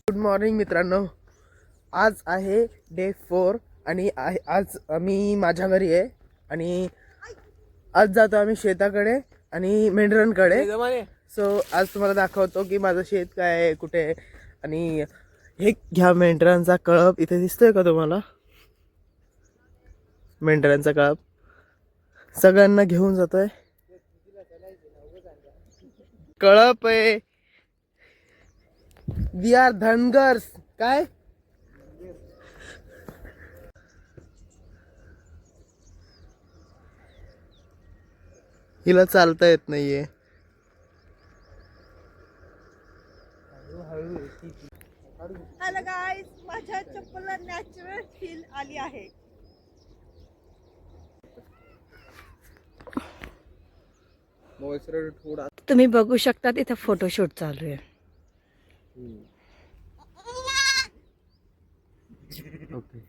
Good morning मित्रांनो, आज आहे डे 4 आणि आज आम्ही माझ्या घरी आहे आणि आज जातो आम्ही शेताकडे आणि मेंढरांकडे. सो आज तुम्हाला दाखवतो की माझं शेत काय आहे, कुठे आहे. आणि हे घ्या मेंढरांचा कळप, इथे दिसतोय का तुम्हाला? मेंढरांचा कळप सगळ्यांना घेऊन जातोय. कळप आहे. We are Dhangars. काय हिला चालता येत नाहीये. हॅलो गाईज, माझ्या चप्पलला नॅचरल फील आली आहे. तुम्ही बघू शकता इथे फोटोशूट चालू आहे. ओके.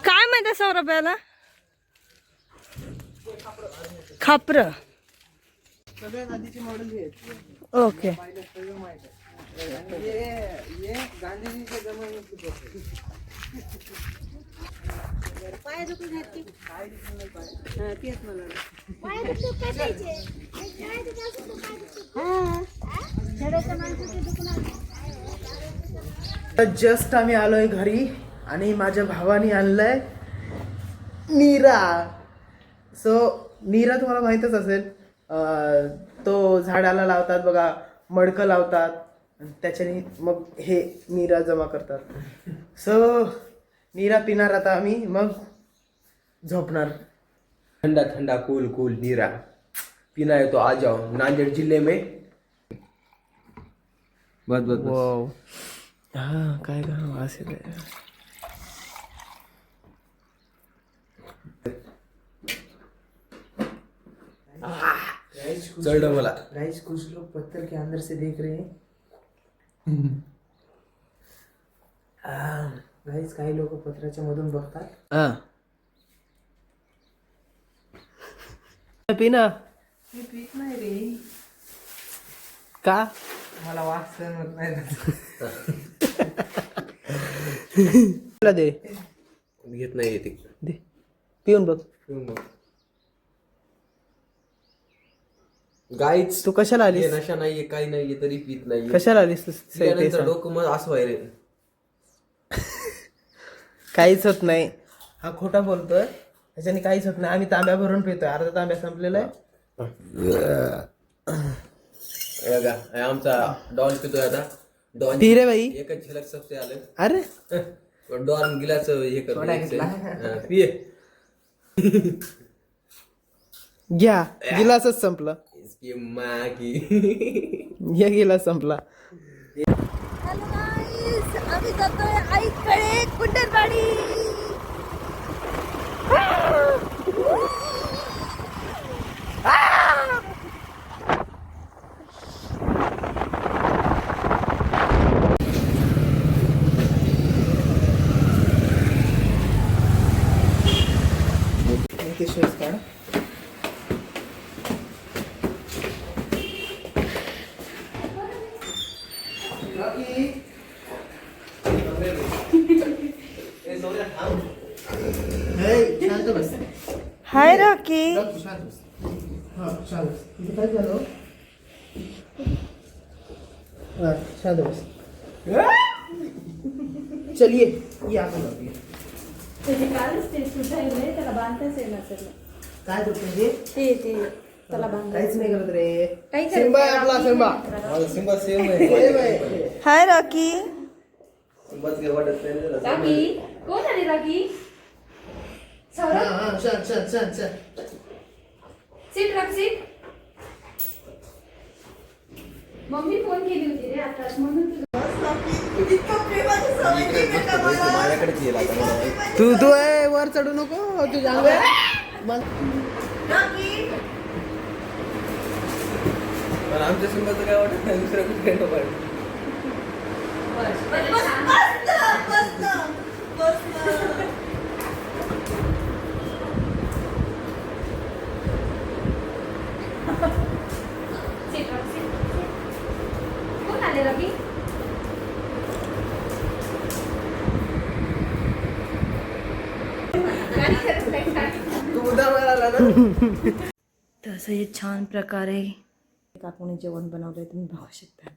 काय म्हणते सौरभ याला? खापर. सगळ्या नदीची मॉडेल आहेत. ओके. गांधीजीच्या जमान्यातली जस्ट आम्ही आलोय घरी आणि माझ्या भावाने आणलंय नीरा. सो नीरा तुम्हाला माहीतच असेल, तो झाडाला लावतात बघा, मडकं लावतात, त्याच्याने मग हे नीरा जमा करतात. सो नीरा पिणार आता आम्ही, मग झोपणार. ठंडा ठंडा कूल कूल नीरा पीना है तो आ जाओ नांदेड़ जिले में. बस बस वाव. हा काय का वास येते. चढ़ मला. गाइस कुछ लोग पत्थर के अंदर से देख रहे हैं. गाइस काही लोक पत्र्याच्या मधून बघतात. पिना मी पीत नाही रे. का? मला वास सहन होत नाही. दे घेत नाही येते. दे पिऊन बघ. गाईच तू कशाला आलीस? नशा नाहीये, काही नाहीये तरी पीत नाही. कशाला आलीस तू? त्यानंतर डोकं मग असं व्हायरे. काहीच होत नाही. हा खोटा बोलतोय. त्याच्याने काहीच होत नाही. आम्ही तांब्या भरून पितोय. अर्धा तांब्या संपलेला आहे. आमचा डॉन पितोय आता. डॉन रे भाई एकच झलक सबसे आलं. अरे डॉन गिलास हे कर पिये. घ्या, गिलासच संपला. इसकी माँ की या गिलास संपला. हॅलो गाईज, आम्ही जातोय आईकडे कुंडलवाडी. हाय रॉकी. चलिए काय काहीच नाही करत रे. सिम्बा आहे आपला. Simba Simba same hi Rocky. बस गे वाटत रागी कोण आली रागी? सौरभ सीट रख सीट. मम्मी फोन केली होती रे आता म्हणून माझ्याकडे येईल आता. तू वर चढू नको तुझ्या. आमच्या संघाचं काय वाटत नाही दुसऱ्या कुठे नको वाटत. सीट रक्षित. कोण आले रवी? तू उद्या मिळाला ना. तसं हे छान प्रकारे काकूने जेवण बनवलंय तुम्ही बघू शकता.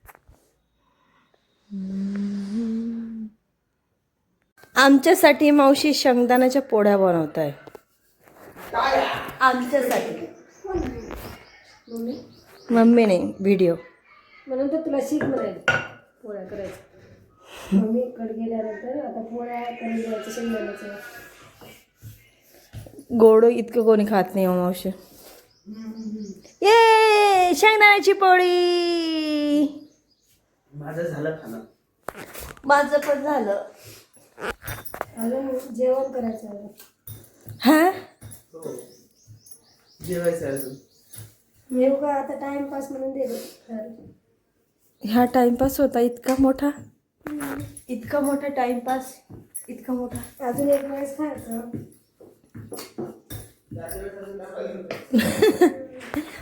आमच्यासाठी मावशी शेंगदाण्याच्या पोळ्या बनवत आहे. आमच्यासाठी मम्मीने व्हिडिओ म्हणून तर तुला शिक म्हणायचं पोळ्या करायचं. मम्मीकडे गेल्यानंतर आता पोळ्या करून द्यायचं शेंगदाण्याचं. गोड इतकं कोणी खात नाही हो मावशी. ये शेंगदाण्याची पोळी. माझं झालं खाणं. माझं पण झालं. अजून जेवण करायचं आहे. हा जेवायचं आहे अजून. येऊ का आता टाइमपास म्हणून दे तर. ह्या टाइमपास होता इतका मोठा. इतका मोठा टाइमपास. इतका मोठा. अजून एक वेळेस खायचं.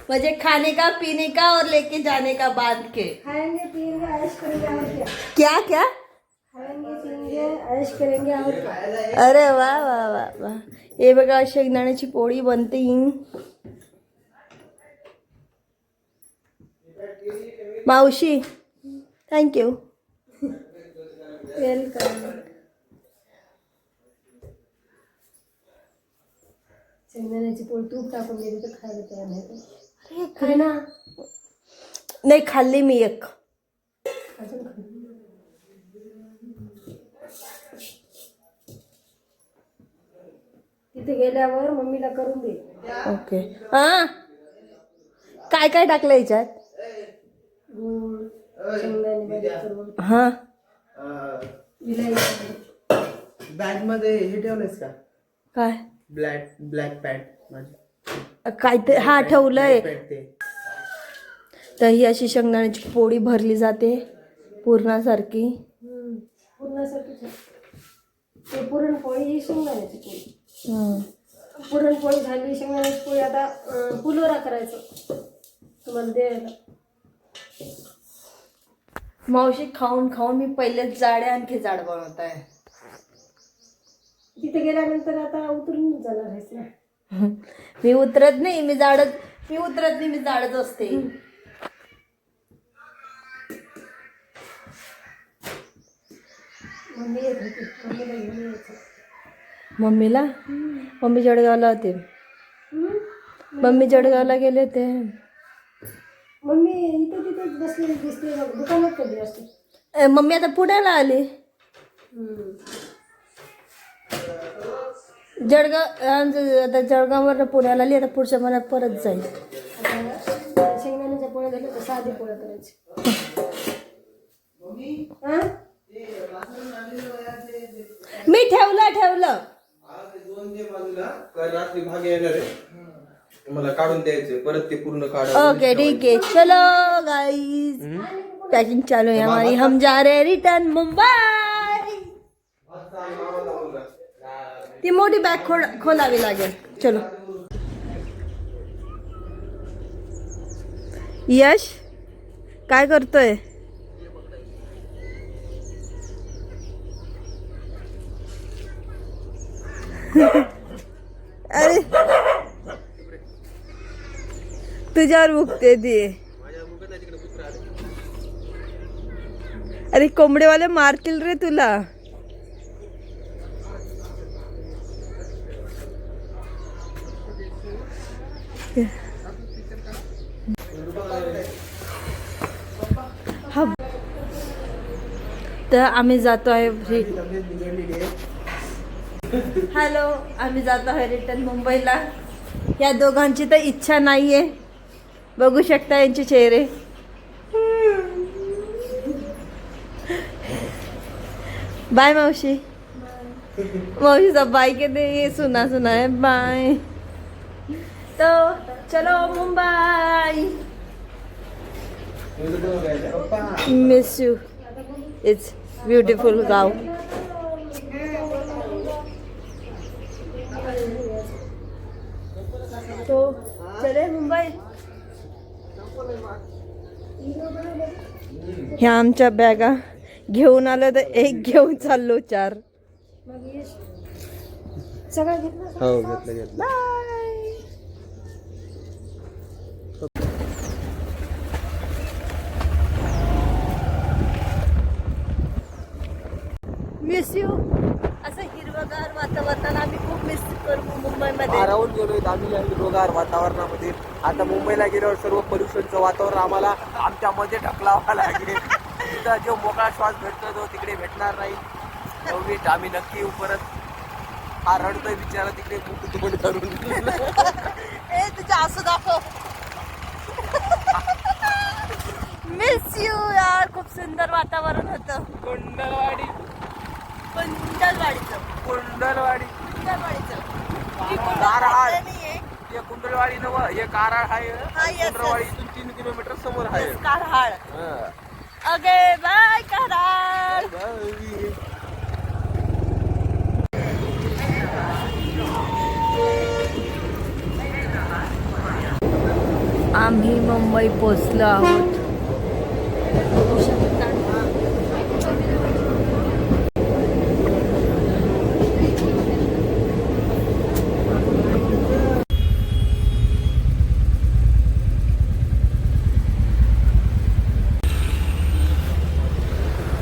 म्हणजे खाने का पीने का और लेके जाने का बांध के. खाएंगे पिएंगे ऐश करेंगे और क्या. क्या क्या. खाएंगे पिएंगे ऐश करेंगे और क्या. अरे वा वा वा वा. हे बघा शेंगदाण्याची पोळी बनते. मावशी थँक्यू. वेलकम. शेंगदाण्याची पोळी तूप टाकून दिली तर खायला तयार नाही. खरे ना. नाही खाल्ली मी एक. अजून खा. तिथे गेल्यावर मम्मीला करून दे. ओके. हा काय काय टाकलं याच्यात. गूळ शेंगदाणे बारीक करून हा विलायची. बॅग मध्ये हे ठेवलंयस का. काय ब्लॅक पॅन्ट माझी. काय ते हा ठेवलंय. पॅन्ट ते. तर ही अशी शेंगदाण्याची पोळी भरली जाते पूर्णासारखी. पुरणासारखीच आहे. ते पुरणपोळी ही शेंगदाण्याची पोळी. हम्म. पुरणपोळी झाली शेंगदाण्याची पोळी. आता पुलोरा करायचं तुम्हाला द्यायला. मावशी खाऊन खाऊन मी पहिलेच जाड आहे आणखी जाड बनवत आहे. तिथे गेल्यानंतर आता उतरून जाणार आहेस ना. मी उतरत नाही. मी उतरत नाही. मी जाडच असते. मम्मी येत होती. मम्मीला घेऊन यायचं. मम्मीला. मम्मी जळगावला होते. मम्मी जळगावला गेले होते. मम्मी इथे तिथेच बसलेली दिसते बघ. दुकानात कधी असते. मम्मी आता पुण्याला आली. आता जळगाववर पुण्याला आली. आता पुढच्या महिन्यात परत जाईल. आता शेंगदाण्याच्या पोळ्या झाल्या तर साधी पोळ्या करायची. हा मी ठेवलं. रात्री भाग येणार आहे मला काढून द्यायचे परत ते पूर्ण काढ. ओके ठीक है चलो गाइस पैकिंग चालू है हमारी. हम जा रहे हैं रिटर्न मुंबई. ती मोठी बॅग खोलावी लागेल. चलो. यश काय करतोय. अरे तुझ्यावर मुकते ती. अरे कोंबडेवाले मारतील रे तुला. हा तर आम्ही जातो आहे. हॅलो आम्ही जातो आहे रिटर्न मुंबईला. या दोघांची तर इच्छा नाही आहे. बघू शकता यांचे चेहरे. बाय मावशी. मावशीचा बाय कहते ये सुना है बाय. तो चलो मुंबई. पप्पा मिस यू. इट्स ब्युटिफुल गाव. तो चले मुंबई. ह्या आमच्या बॅगा घेऊन आलं तर एक घेऊन चाललो 4. मग ये. सगळं घेतलं. हो घेतलं. बाय. Miss you. असं हिरवगार वातावरण आम्ही खूप मिस करू मुंबईमध्ये. राहून गेलोय आम्ही या हिरवगार वातावरणामध्ये. आता मुंबईला गेल्यावर सर्व पोल्युशनचं वातावरण आम्हाला आमच्या मध्ये ढकलावं लागेल. तिथं जो मोकळा श्वास भेटतो तो तिकडे भेटणार नाही. वेट आम्ही नक्की येऊ परत. हा रडतोय बिचारा तिकडे तोंड करून. ए तुझ्या असं दाखव. मिस यू यार. खूप सुंदर वातावरण होतं. कुंडलवाडी कुंडलवाडीचं. कुंडलवाडी मी कारहाळ. कुंडलवाडीला नाहीये. हे कुंडलवाडी नव्ह हे कारहाळ हा, आहे. yes, Kundalwadi yes. इथून 3 किलोमीटर समोर आहे. कारहाळ. हा. ओके बाय कारहाळ. आम्ही मुंबई पोचलो आहोत. बघू शकता.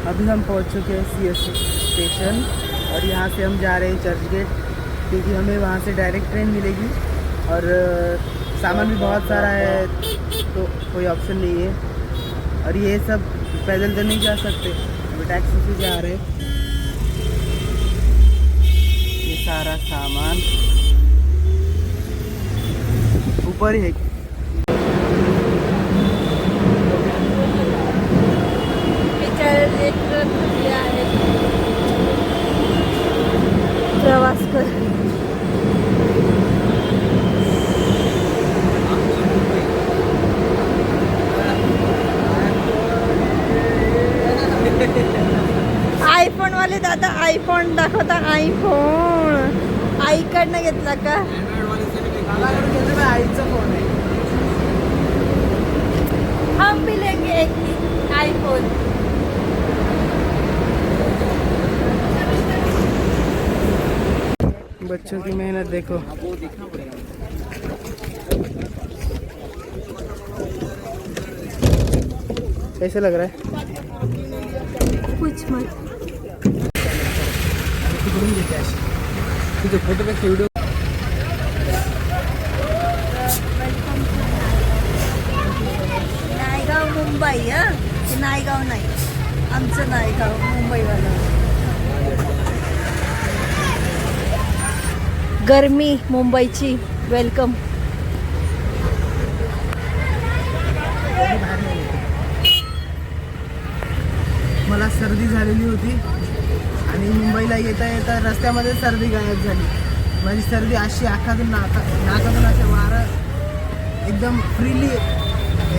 अभी हम पहुंच चुके हैं CST स्टेशन और यहाँ से हम जा रहे हैं चर्च गेट, क्योंकि हमें वहाँ से डायरेक्ट ट्रेन मिलेगी और सामान भी बहुत सारा है तो कोई ऑप्शन नहीं है। और ये सब पैदल तो नहीं जा सकते, अभी टैक्सी से जा रहे हैं। ये सारा सामान ऊपर ही है। प्रवास कर. आयफोन वाले दादा आयफोन दाखवता. आयफोन आईकडनं घेतला का? आईचा फोन आहे. हम भी लेंगे एक आईफोन. बच्चों की मेहनत देखो। कैसे लग रहा है? कुछ मत. तुझे फोटो पेक्षा व्हिडिओ नायगाव मुंबई. नायगाव नाही, आमचं नायगाव मुंबईवाला. गरमी मुंबईची वेलकम. मला सर्दी झालेली होती आणि मुंबईला येता येता रस्त्यामध्ये सर्दी गायब झाली. माझी सर्दी अशी नाकातून असं वारं एकदम फ्रीली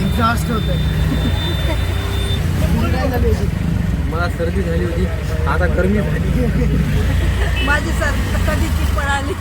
एक्झॉस्ट होतं. मला सर्दी झाली होती, आता गरमी झाली. माझी सर्दी कधीची पळाली.